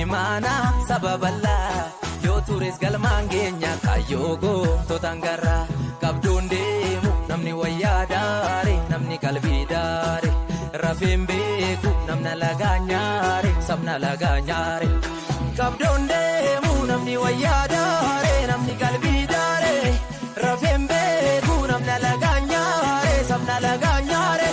imana sababalla yoo tures galmaan geenya kayyoo gootota garra qabdoon deemu namni wayyaa daare namni qalbii daare rafeen beeku namna lagaa nyaare sabna lagaa nyaare qabdoon deemu namni wayyaa daare namni qalbii daare rafeen beeku namna lagaa nyaare sabna lagaa nyaare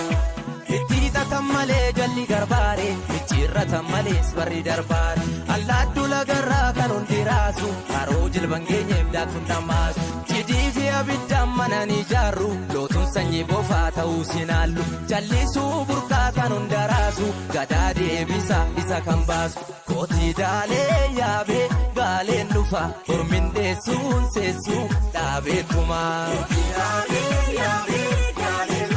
tammale jalli garbaare ichirra malee barri darbaare allaaddu lagarraa kan hundi raasu haroo jilban geenyeef daakun dhammaasu cidii fi abiddaan manaan ijaarru lootuun sanyii bofaa ta'uu sinaallu jallisuu burqaa kan hunda raasu gadaa deebisa isa kan baasu kootii daalee yaabee gaaleen dhufa hormin deessuun seessuu dhaabeetumaa. Daalee yaabee gaaleen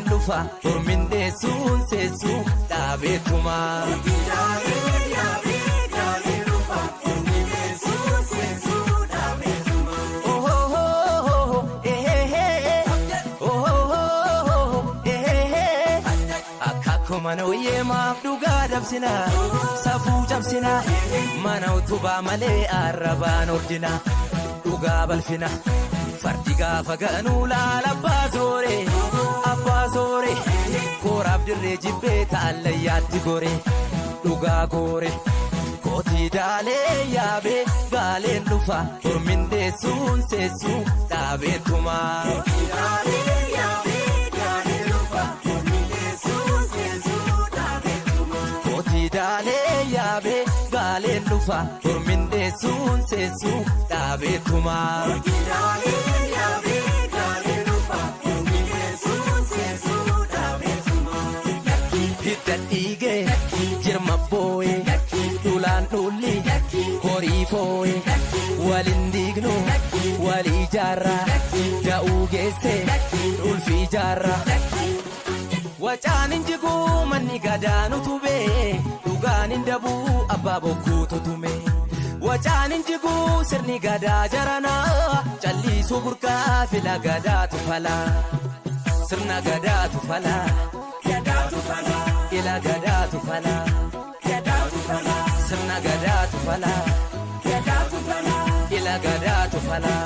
dhufa hormin deessuun seessuu dhaabeetumaa. Daalee yaabee gaaleen dhufa hormin deessuun seessuu dhaabeetumaa. Akka mana hoyyee maaf dhugaa dabsina safuu cabsina mana utubaa malee arrabaan ordina dhugaa balfina. Fardi gaafa ganuu laala abbaa soore kooraaf dirree jibbee taallayyaatti gore dhugaa goore kootii daalee yaabee gaaleen dhufa hormin deessuun seessuu dhaabeetumaa. Kootii daalee yaabee gaaleen dhufa hormin deessuun seessuu dhaabeetumaa. Jirma booye dhulaan dhulli horii fooye waliin diignu walii jaarraa da'uu geesse ulfii jaarraa. Wacaan injiguu manni gadaanu tubee dhugaan indabuu abbaa bokkuutu tume. Wacaan injiguu sirni gadaa jaranaa callisuu burqaa fila gadaatu falaa sirna gadaatu falaa. Ila gadaatu falaa sirna gadaatu falaa ila gadaatu falaa.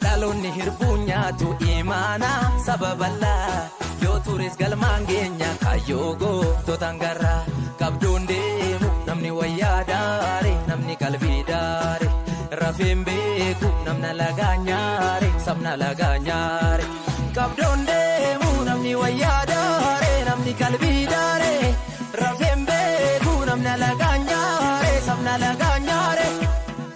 Dhaloonni hirbuu nyaatu imana sababalla yoo tures galmaan geenya kayyoo gootota garra qabdoon deemu namni wayyaa daare namni qalbii daare rafeen beeku namna lagaa nyaare sabna lagaa nyaare qabdoon deemu namni wayyaa daare namni qalbii daare rafeen beeku namna lagaa nyaare sabna lagaa nyaare.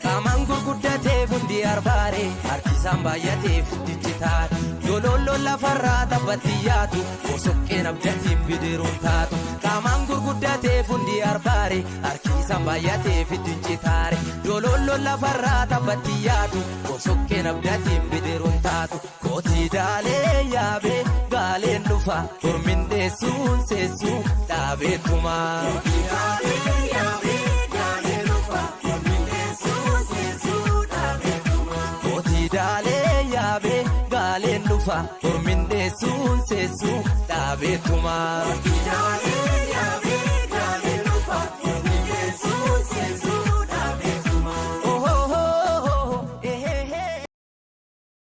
Kaamaan gurguddateef hundi arbaare harkisaan baay'ateef dijjitaare dololloon lafarraa taphatti yaatu bosoqqeen abdatiin bidiruun taatu. Kaamaan gurguddateef hundi arbaare harkisaan baay'ateef dijjitaare dololloon lafarraa taphatti yaatu bosoqqeen abdatiin bidiruun taatu. Kootii daalee yaabee gaaleen dhufa hormin deessuun seessuu dhaabeetumaa. Daalee yaabee gaaleen dhufa hormin deessuun seessuu dhaabeetumaa.